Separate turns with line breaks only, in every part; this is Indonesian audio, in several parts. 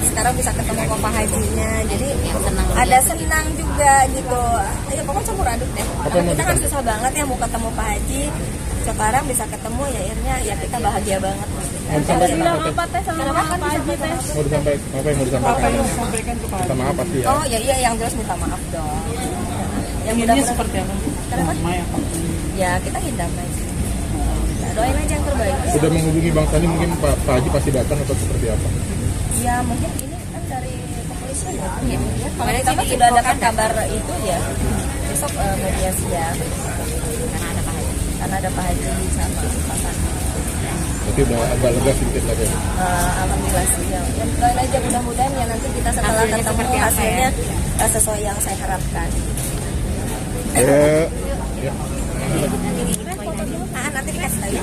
sekarang bisa ketemu ke Pak Hajinya, jadi ada senang juga gitu. Ya pokoknya campur aduk deh, karena kita kan susah banget ya mau ketemu Pak Haji, sekarang bisa ketemu ya akhirnya ya kita bahagia banget.
Bilang apa teh sama Pak Haji teh?
Mau disampaikan minta maaf pasti ya.
Oh ya iya, yang jelas minta maaf dong. Yang
Inginnya seperti apa?
Kenapa? Ya kita hindar aja. Nah, doain aja yang terbaik.
Sudah menghubungi Bang Sandi, mungkin Pak Haji pasti datang atau seperti apa?
Ya mungkin ini kan dari kepolisian ya. Kalau kita kan sudah ada kan kabar itu ya. Besok mediasi ya. Karena ada Pak Haji sama Pak Sandi.
Berarti udah agak lega sedikit lagi.
Alhamdulillah sih ya. Ya doain aja mudah-mudahan ya nanti kita setelah ketemu hasilnya sesuai yang saya harapkan.
Ya.
Nanti dikasih tahu.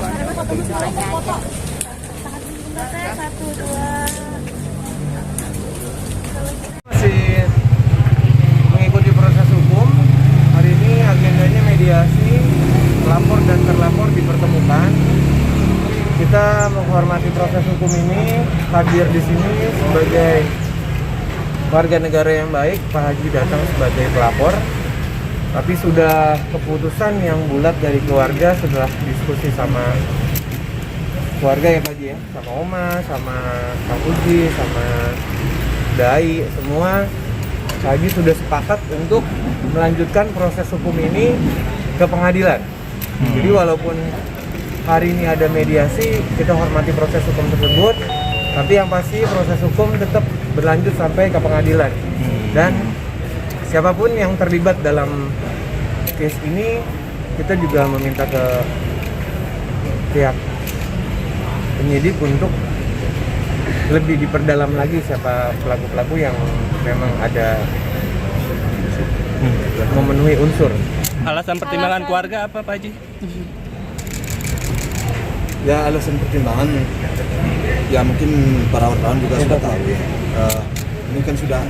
Satu, dua.
Masih mengikuti proses hukum. Hari ini agendanya mediasi, pelapor dan terlapor dipertemukan. Kita menghormati proses hukum ini, hadir di sini sebagai warga negara yang baik. Pak Haji datang sebagai pelapor, tapi sudah keputusan yang bulat dari keluarga setelah diskusi sama keluarga ya Pak Haji ya, sama Oma, sama Kang Uji, sama Dai, semua Pak Haji sudah sepakat untuk melanjutkan proses hukum ini ke pengadilan. Jadi walaupun hari ini ada mediasi, kita hormati proses hukum tersebut, tapi yang pasti proses hukum tetap berlanjut sampai ke pengadilan. Dan siapapun yang terlibat dalam case ini, kita juga meminta ke pihak penyidik untuk lebih diperdalam lagi siapa pelaku-pelaku yang memang ada memenuhi unsur.
Alasan pertimbangan keluarga apa Pak Haji?
Ya alasan pertimbangan ya mungkin para wartawan juga sudah tahu ya. Ini kan sudah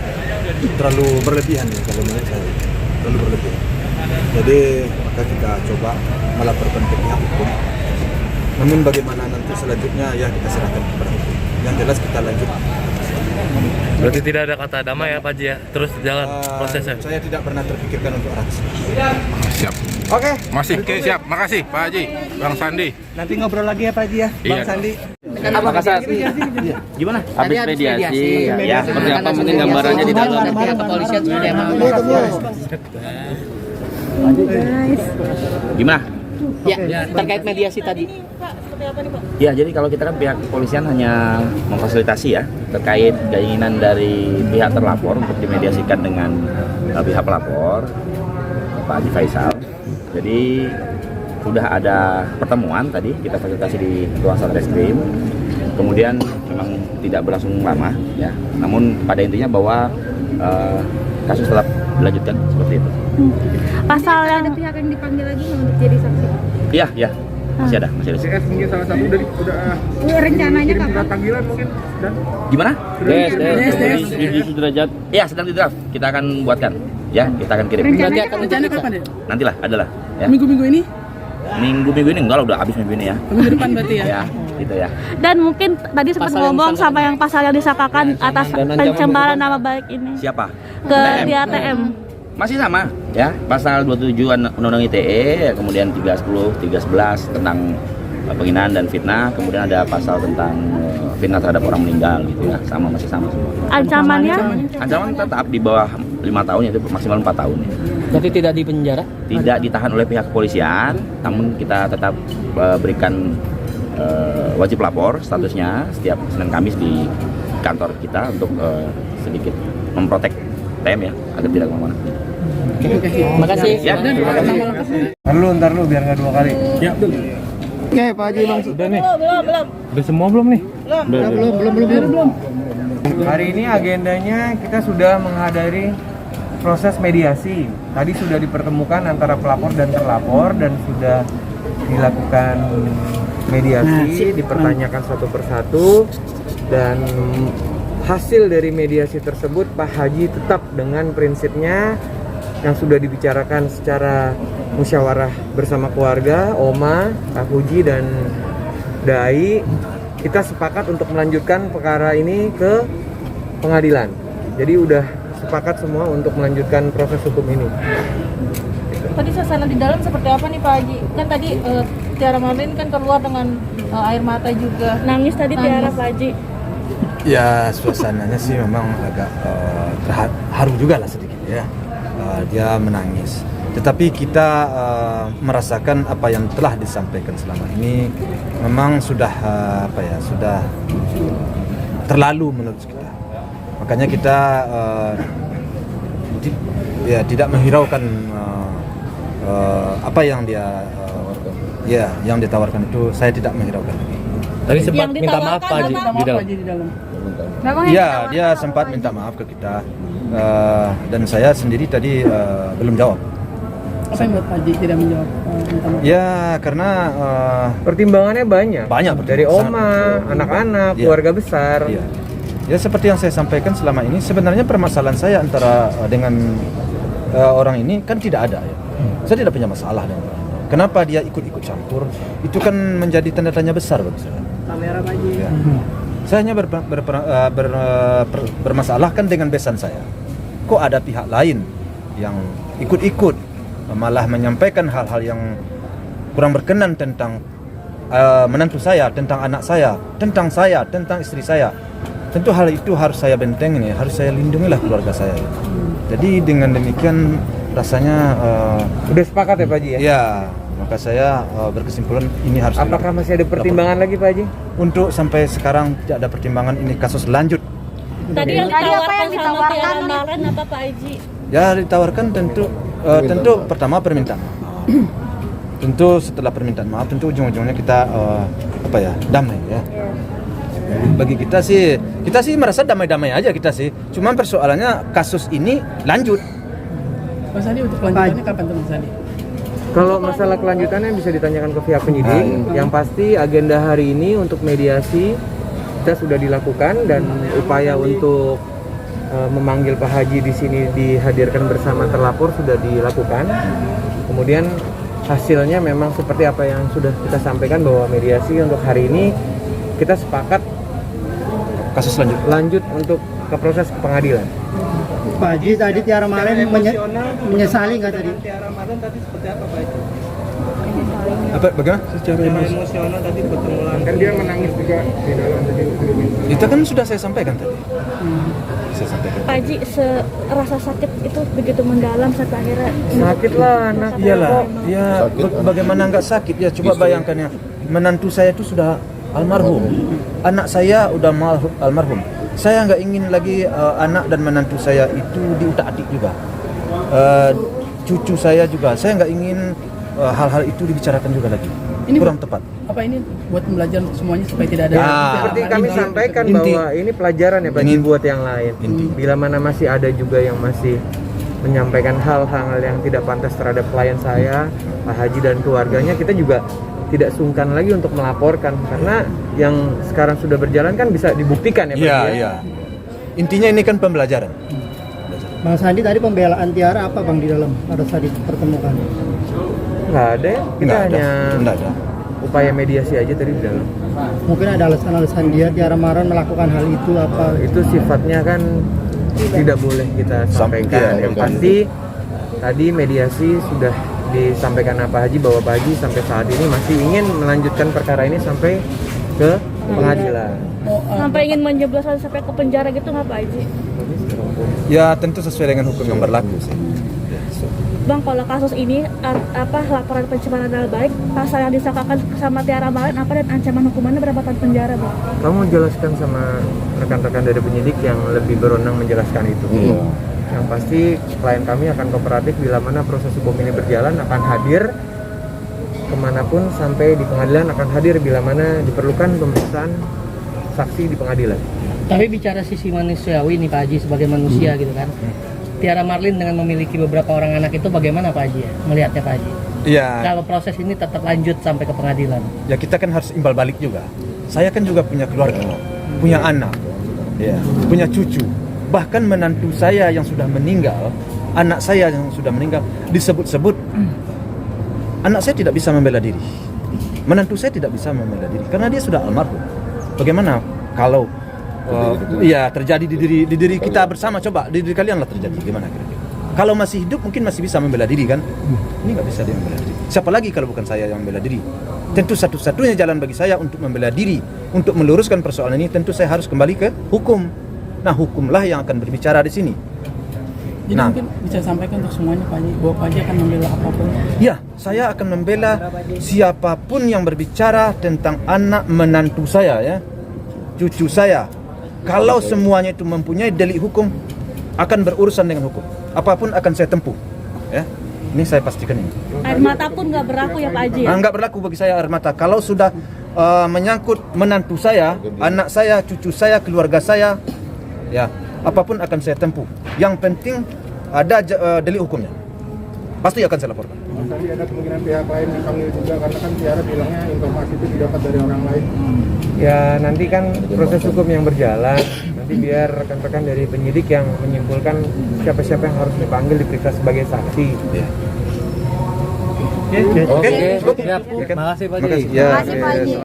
terlalu berlebihan ya kalau menurut saya, terlalu berlebihan. Jadi maka kita coba melaporkan ke pihak hukum. Namun bagaimana nanti selanjutnya ya kita serahkan kepada hukum. Yang jelas kita lanjut.
Berarti tidak ada kata damai ya Pak Haji ya? Terus jalan prosesnya?
Saya tidak pernah terpikirkan untuk arah ke sana.
Siap.
Oke.
Masih. Oke, siap. Makasih Pak Haji, Bang Sandi.
Nanti ngobrol lagi ya Pak Haji ya, Bang
Iya.
Sandi.
Apa kasar? Gimana? Habis mediasi. Ya, seperti apa mungkin gambarannya di dalam
Kepolisian sudah emang.
gimana?
Ya, terkait mediasi tadi.
Ya, jadi kalau kita kan pihak kepolisian hanya memfasilitasi ya terkait keinginan dari pihak terlapor untuk dimediasikan dengan pihak pelapor Pak Haji Faisal. Jadi sudah ada pertemuan tadi kita fasilitasi di ruang Satreskrim. Kemudian memang tidak berlangsung lama ya. Namun pada intinya bahwa kasus tetap dilanjutkan seperti itu.
Pasal yang ada pihak yang dipanggil lagi untuk jadi saksi.
Iya, ya. Masih ada.
CS mungkin salah satu dari udah
Rencananya
kirim
kapan?
surat panggilan mungkin dan
Gimana?
Des.
Sudrajat. Iya, sedang di draft. Kita akan buatkan. Ya, kita akan kirim.
Berarti akan rencana kapan ya?
Nantilah, adalah. Ya.
Minggu-minggu ini?
Minggu ini enggak lah, udah habis minggu ini ya.
Minggu depan berarti ya?
Ya, gitu ya.
Dan mungkin tadi sempat
Pasal yang
ngomong
sama
sama yang pasal yang disakakan atas pencemaran nama baik ini
Siapa?
ke
ATM.
di ATM.
Masih sama ya, pasal 27 Undang-Undang ITE, kemudian 310, 311 tentang penghinaan dan fitnah, kemudian ada pasal tentang fitnah terhadap orang meninggal gitu ya, masih sama semua.
Ancamannya
Ancaman tetap di bawah 5 tahun, yaitu maksimal 4 tahun.
Berarti tidak di penjara?
Tidak ditahan oleh pihak kepolisian, namun kita tetap berikan wajib lapor statusnya setiap Senin Kamis di kantor kita untuk sedikit memprotek TM ya, agar tidak kemana-mana.
Oke. Makasih.
Ya, terima kasih.
Ntar lu biar nggak 2 kali.
ya.
Oke Pak Haji Bang.
Udah nih. Udah semua belum nih?
Belum.
Hari ini agendanya kita sudah menghadiri proses mediasi. Tadi sudah dipertemukan antara pelapor dan terlapor dan sudah dilakukan mediasi, dipertanyakan satu persatu, dan hasil dari mediasi tersebut Pak Haji tetap dengan prinsipnya yang sudah dibicarakan secara musyawarah bersama keluarga, Oma, Kak Uji dan Dai. Kita sepakat untuk melanjutkan perkara ini ke pengadilan. Jadi udah sepakat semua untuk melanjutkan proses hukum ini.
Tadi suasana di dalam seperti apa nih Pak Haji? Kan tadi Tiara Marlin kan keluar dengan air mata juga.
Nangis tadi Tiara Pak Haji.
Ya suasananya sih memang agak haru juga lah sedikit ya. Dia menangis. Tetapi kita merasakan apa yang telah disampaikan selama ini memang sudah sudah terlalu menurut kita. Makanya kita tidak menghiraukan apa yang dia yang ditawarkan itu, saya tidak menghiraukan lagi.
Tadi sempat
Yang
minta maaf Pak Haji
ditawarkan
di dalam.
Memang yang
Ya,
ditawarkan
dia
apa,
sempat
Pak Haji?
minta maaf ke kita dan saya sendiri tadi belum jawab.
Apa yang buat Pak Haji tidak menjawab minta maaf?
Ya, karena
Pertimbangannya banyak.
Banyak
Dari
pertimbangan,
oma,
sangat.
anak-anak,
Iya.
keluarga besar.
iya. Ya seperti yang saya sampaikan selama ini, sebenarnya permasalahan saya antara dengan orang ini kan tidak ada ya. Saya tidak punya masalah dengan orang. Kenapa dia ikut-ikut campur? Itu kan menjadi tanda tanya besar bagi saya.
Kamera Pak Haji.
Ya. Saya hanya bermasalah kan dengan besan saya. Kok ada pihak lain yang ikut-ikut malah menyampaikan hal-hal yang kurang berkenan tentang menantu saya, tentang anak saya, tentang istri saya. Tentu hal itu harus saya bentengin ya, harus saya lindungilah keluarga saya. Jadi dengan demikian rasanya
Udah sepakat ya Pak Haji ya?
ya, maka saya berkesimpulan ini harus
Apakah masih ada pertimbangan lagi Pak Haji?
untuk sampai sekarang tidak ada pertimbangan, ini kasus lanjut.
Tadi yang
Tadi apa
ditawarkan
yang
sama
ditawarkan
Tiara
nih?
Marlin apa Pak Haji?
Ya ditawarkan tentu pertama permintaan maaf. Tentu setelah permintaan maaf tentu ujung-ujungnya kita damai ya. Bagi kita sih merasa damai-damai aja kita sih. Cuman persoalannya kasus ini lanjut.
Mas Sandi untuk kelanjutannya kapan tuh Mas Sandi?
Kalau masalah kelanjutannya bisa ditanyakan ke pihak penyidik. Yang pasti agenda hari ini untuk mediasi kita sudah dilakukan dan upaya untuk memanggil Pak Haji di sini dihadirkan bersama terlapor sudah dilakukan. Kemudian hasilnya memang seperti apa yang sudah kita sampaikan bahwa mediasi untuk hari ini kita sepakat
Kasus
lanjut untuk ke proses pengadilan.
Pak Haji tadi Tiara Marlin menyesali nggak tadi?
Bagaimana? Secara
Emosional tadi bertemu kan dia menangis juga di dalam tadi.
itu kan sudah saya sampaikan tadi. Saya sampaikan.
Pak Haji, rasa sakit itu begitu mendalam sampai akhirnya
Sakit lah anak.
Iyalah, ya bagaimana nggak sakit ya, coba bayangkan ya, menantu saya itu sudah almarhum, anak saya udah almarhum. Saya nggak ingin lagi anak dan menantu saya itu diutak-atik juga. Cucu saya juga, saya nggak ingin hal-hal itu dibicarakan juga lagi.
Ini
Kurang tepat.
Apa ini buat pembelajaran untuk semuanya supaya tidak ada
Seperti kami sampaikan
Inti.
bahwa ini pelajaran ya bagi
Inti.
buat yang lain.
Inti.
Bila mana masih ada juga yang masih menyampaikan hal-hal yang tidak pantas terhadap klien saya, Pak Haji dan keluarganya, kita juga tidak sungkan lagi untuk melaporkan karena yang sekarang sudah berjalan kan bisa dibuktikan ya Pak
Iya,
Haji, ya.
iya. Intinya ini kan pembelajaran.
Bang Sandi tadi pembelaan Tiara apa Bang di dalam pada saat dipertemukan?
Nggak ada ya, kita
Nggak ada,
hanya
nggak ada.
upaya mediasi aja tadi di dalam.
Mungkin ada alasan-alasan dia Tiara Marlin melakukan hal itu apa?
Itu sifatnya kan tidak boleh kita sampaikan.
Iya,
Yang pasti tadi mediasi sudah disampaikan Pak Haji bahwa Pak Haji sampai saat ini masih ingin melanjutkan perkara ini sampai ke pengadilan.
sampai ingin menjebloskan sampai ke penjara gitu nggak Pak Haji?
Ya tentu sesuai dengan hukum yang berlaku sih.
Bang, kalau kasus ini laporan pencemaran nama baik, pasal yang disangkakan sama Tiara Marlin apa dan ancaman hukumannya berapa tahun penjara, Bang?
Kamu jelaskan sama rekan-rekan dari penyidik yang lebih berwenang menjelaskan itu. Yang pasti klien kami akan kooperatif bila mana proses hukum ini berjalan, akan hadir kemanapun sampai di pengadilan, akan hadir bila mana diperlukan pemeriksaan saksi di pengadilan.
Tapi bicara sisi manusiawi nih Pak Haji sebagai manusia gitu kan. Tiara Marlin dengan memiliki beberapa orang anak itu bagaimana Pak Haji ya? Melihatnya Pak Haji?
Iya.
Kalau proses ini tetap lanjut sampai ke pengadilan.
Ya kita kan harus imbal balik juga. Saya kan juga punya keluarga, punya anak, ya, punya cucu. Bahkan menantu saya yang sudah meninggal, anak saya yang sudah meninggal, disebut-sebut anak saya tidak bisa membela diri. Menantu saya tidak bisa membela diri karena dia sudah almarhum. Bagaimana kalau Iya, terjadi di diri kita bersama. Coba di diri kalian lah terjadi gimana kira-kira? Kalau masih hidup mungkin masih bisa membela diri kan? Ini nggak bisa dia membela diri. Siapa lagi kalau bukan saya yang membela diri? Tentu satu-satunya jalan bagi saya untuk membela diri, untuk meluruskan persoalan ini, tentu saya harus kembali ke hukum. Nah, hukumlah yang akan berbicara di sini.
Jadi mungkin bisa sampaikan untuk semuanya Pak Haji, bahwa Pak Haji akan membela apapun.
Ya, saya akan membela siapapun yang berbicara tentang anak menantu saya, ya, cucu saya. Kalau semuanya itu mempunyai delik hukum, akan berurusan dengan hukum. Apapun akan saya tempuh. Ya, ini saya pastikan ini.
Air mata pun nggak berlaku ya Pak Haji ya?
Nggak berlaku bagi saya air mata. Kalau sudah menyangkut menantu saya, anak saya, cucu saya, keluarga saya, ya, apapun akan saya tempuh. Yang penting ada delik hukumnya. Pasti akan saya laporkan.
Mas Andi, ada kemungkinan pihak lain dipanggil juga karena kan Tiara bilangnya informasi itu didapat dari orang lain.
Ya nanti kan proses hukum yang berjalan, nanti biar rekan-rekan dari penyidik yang menyimpulkan siapa-siapa yang harus dipanggil diperiksa sebagai saksi.
Oke.
Siap. Makasih Pak Haji.
Ya.
Makasih Pak Haji.